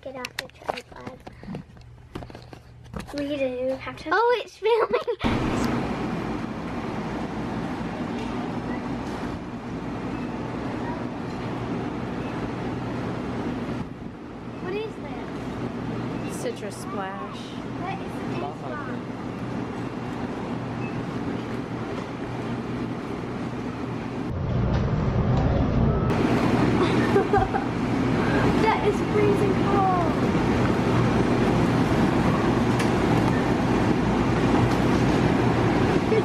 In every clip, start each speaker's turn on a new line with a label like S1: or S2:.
S1: take it off the tripod. We do have to. Oh, it's filming. What is that?
S2: Citrus splash.
S1: What is the taste like? That is freezing cold.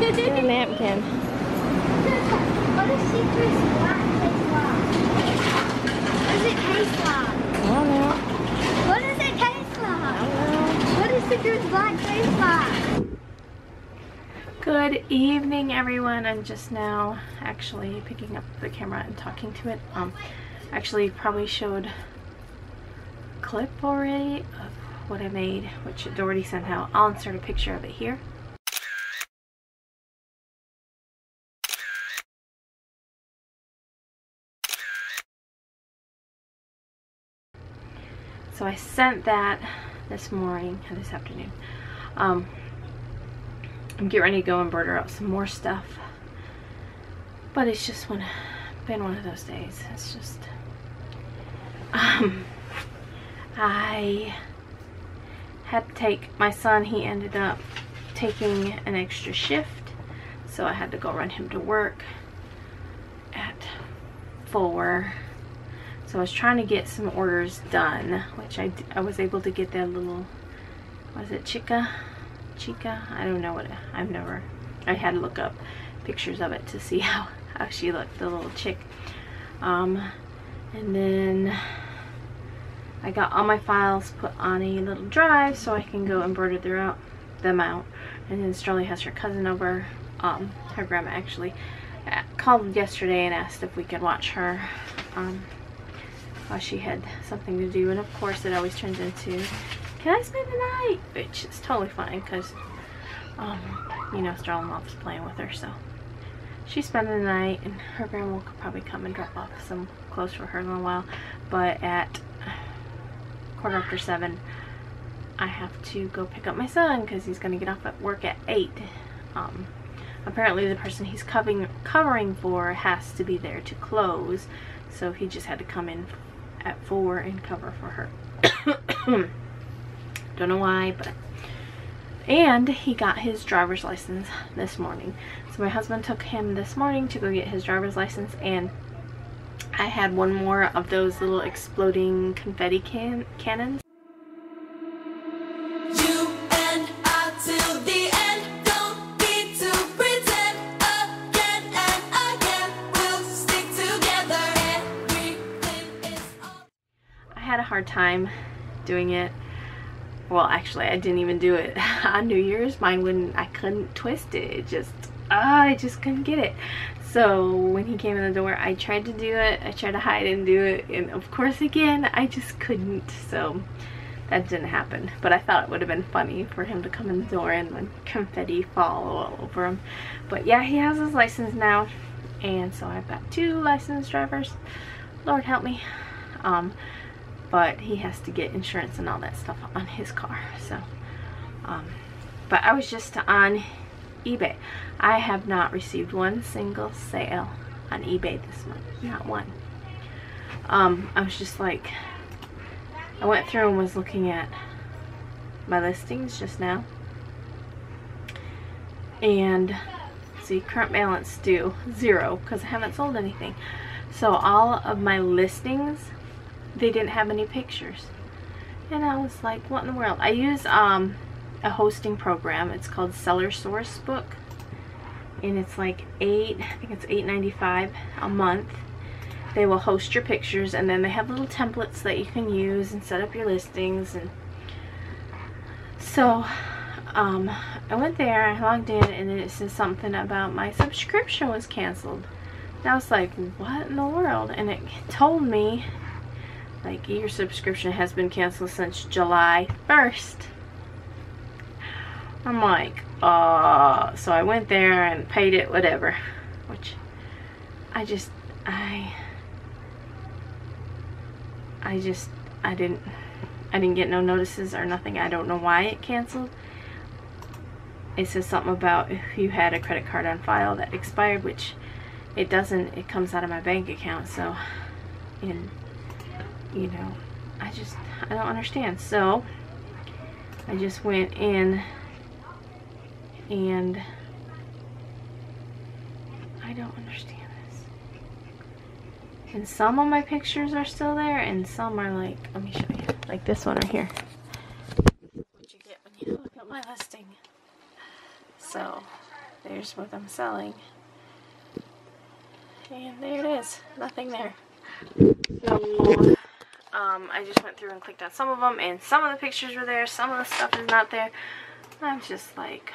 S2: Get a napkin.
S1: What does citrus black taste like? What does it taste like?
S2: I don't know.
S1: What does it taste like?
S2: I don't know.
S1: What does citrus black taste like?
S2: Good evening, everyone. I'm just now actually picking up the camera and talking to it. Actually probably showed a clip already of what I made, which it's already sent out. I'll insert a picture of it here. So I sent that this morning, or this afternoon. I'm getting ready to go embroider out some more stuff, but it's just been one of those days. It's just I had to take my son. He ended up taking an extra shift, so I had to go run him to work at 4. So I was trying to get some orders done, which I was able to get that little, was it Chica? I don't know what I had to look up pictures of it to see how she looked, the little chick. And then I got all my files put on a little drive so I can go embroider them out. And then Sterling has her cousin over, her grandma actually, called yesterday and asked if we could watch her while she had something to do. And of course it always turns into, can I spend the night? Which is totally fine because, you know, Sterling loves playing with her, so she's spending the night, and her grandma will probably come and drop off some clothes for her in a while. But at 7:15, I have to go pick up my son because he's going to get off at work at 8. Apparently the person he's covering for has to be there to close, so he just had to come in at 4 and cover for her. Don't know why, but and he got his driver's license this morning. So my husband took him this morning to go get his driver's license, and I had one more of those little exploding confetti cannons.
S3: You and I till the end, don't need to pretend. Again and again, we'll stick together. Everything is all.
S2: I had a hard time doing it. Well, actually, I didn't even do it on New Year's. I couldn't twist it. I just couldn't get it. So when he came in the door, I tried to do it. I tried to hide and do it. And of course, again, I just couldn't. So that didn't happen. But I thought it would have been funny for him to come in the door and then confetti fall all over him. But yeah, he has his license now. And so I've got 2 licensed drivers. Lord help me. But he has to get insurance and all that stuff on his car. So, but I was just on eBay. I have not received one single sale on eBay this month. Not one. I was just like, I went through and was looking at my listings just now. And see, current balance due 0 because I haven't sold anything. So all of my listings, they didn't have any pictures, and I was like, what in the world? I use a hosting program. It's called Seller Source Book, and it's like I think it's $8.95 a month. They will host your pictures, and then they have little templates that you can use and set up your listings. And so I went there, I logged in, and it says something about my subscription was canceled. And I was like, what in the world? And it told me, like, your subscription has been canceled since July 1st. I'm like, so I went there and paid it, whatever. Which, I I didn't get no notices or nothing. I don't know why it canceled. It says something about if you had a credit card on file that expired, which it doesn't. It comes out of my bank account. So, and you know, I don't understand. So I just went in and I don't understand this. And some of my pictures are still there and some are like, let me show you, like this one right here. This is what you get when you look at my listing. So there's what I'm selling. And there it is, nothing there. So I just went through and clicked on some of them, and some of the pictures were there, some of the stuff is not there. I'm just like,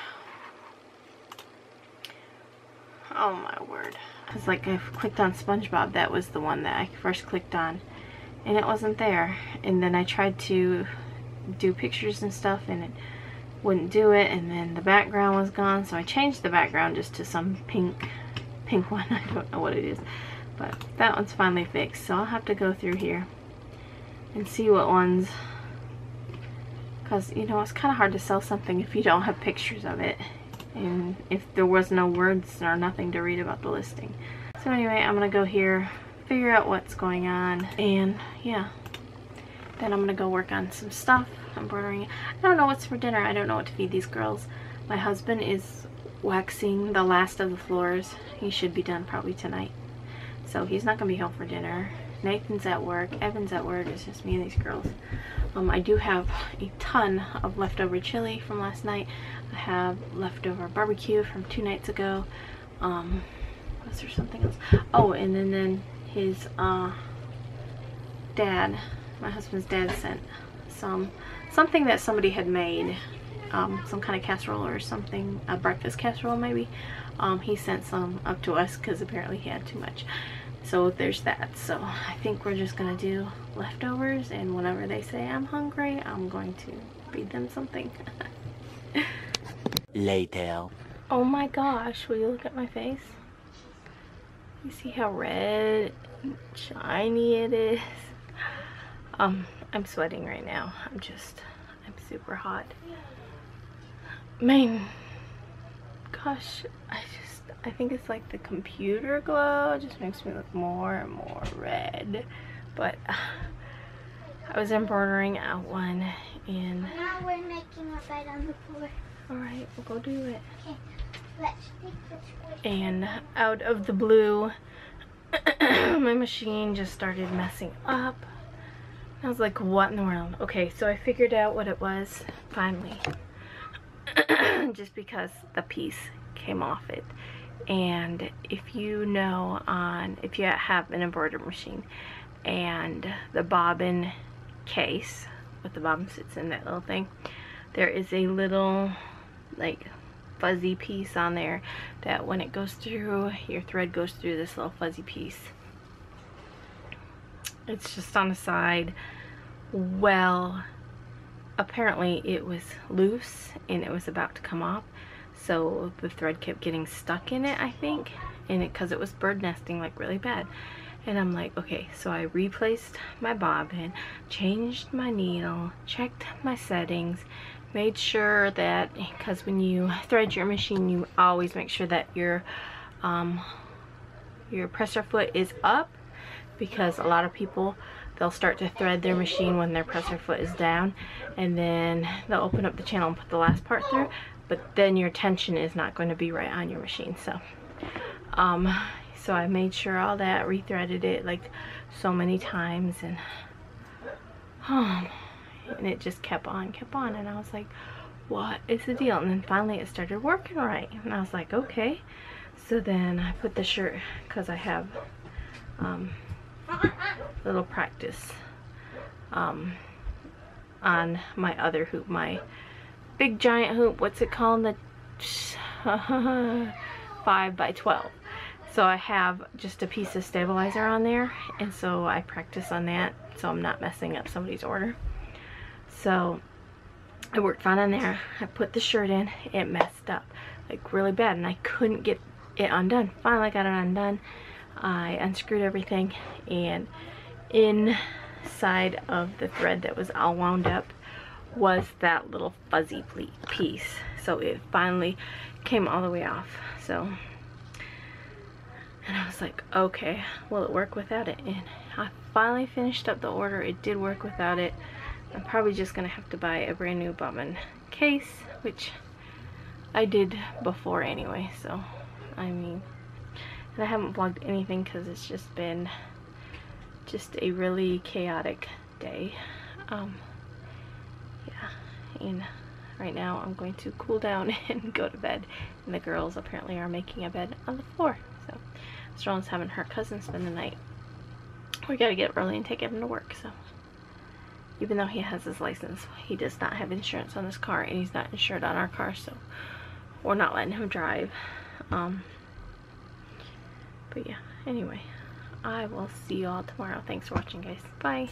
S2: oh my word. Because like I clicked on SpongeBob, that was the one that I first clicked on, and it wasn't there. And then I tried to do pictures and stuff and it wouldn't do it, and then the background was gone, so I changed the background just to some pink one. I don't know what it is, but that one's finally fixed. So I'll have to go through here and see what ones, because you know it's kind of hard to sell something if you don't have pictures of it and if there was no words or nothing to read about the listing. So anyway, I'm gonna go here, figure out what's going on, and yeah, then I'm gonna go work on some stuff, embroidering. I don't know what's for dinner. I don't know what to feed these girls. My husband is waxing the last of the floors. He should be done probably tonight, so he's not gonna be home for dinner. Nathan's at work, Evan's at work. It's just me and these girls. I do have a ton of leftover chili from last night. I have leftover barbecue from 2 nights ago. Was there something else? Oh, and then his dad, my husband's dad, sent something that somebody had made, some kind of casserole or something, a breakfast casserole maybe. He sent some up to us because apparently he had too much. So there's that. So I think we're just gonna do leftovers, and whenever they say I'm hungry, I'm going to feed them something.
S4: Later.
S2: Oh my gosh, will you look at my face? You see how red and shiny it is? I'm sweating right now. I'm super hot. Man, gosh, I think it's like the computer glow. It just makes me look more and more red. But I was embroidering out one, and
S1: Now we're making a bed on the floor.
S2: alright, we'll go do it.
S1: Okay, let's take this way.
S2: And out of the blue, my machine just started messing up. I was like, what in the world? Okay, so I figured out what it was finally. Just because the piece came off it. And if you know, if you have an embroidery machine and the bobbin case, what the bobbin sits in, that little thing, there is a little like fuzzy piece on there that when it goes through, your thread goes through this little fuzzy piece. It's just on the side. Well, apparently it was loose and it was about to come off. So the thread kept getting stuck in it, I think, and because it was bird nesting like really bad. And I'm like, okay, so I replaced my bobbin, changed my needle, checked my settings, made sure that, because when you thread your machine, you always make sure that your presser foot is up, because a lot of people, they'll start to thread their machine when their presser foot is down, and then they'll open up the channel and put the last part through, but then your tension is not going to be right on your machine. So so I made sure all that, rethreaded it like so many times, and it just kept on, and I was like, what is the deal? And then finally it started working right, and I was like, okay. So then I put the shirt, because I have little practice on my other hoop, my big giant hoop, what's it called, the 5 by 12. So I have just a piece of stabilizer on there, and so I practice on that so I'm not messing up somebody's order. So I worked fine on there. I put the shirt in, it messed up like really bad, and I couldn't get it undone. Finally got it undone. I unscrewed everything, and in side of the thread that was all wound up was that little fuzzy piece. So it finally came all the way off. So, and I was like, okay, will it work without it? And I finally finished up the order. It did work without it. I'm probably just gonna have to buy a brand new bobbin case, which I did before anyway. So, I mean, and I haven't vlogged anything because it's just been just a really chaotic day. Yeah, and right now I'm going to cool down and go to bed, and the girls apparently are making a bed on the floor. So Sterling's having her cousin spend the night. We gotta get up early and take him to work. So even though he has his license, he does not have insurance on his car, and he's not insured on our car, so we're not letting him drive. But yeah, anyway, I will see you all tomorrow. Thanks for watching, guys. Bye.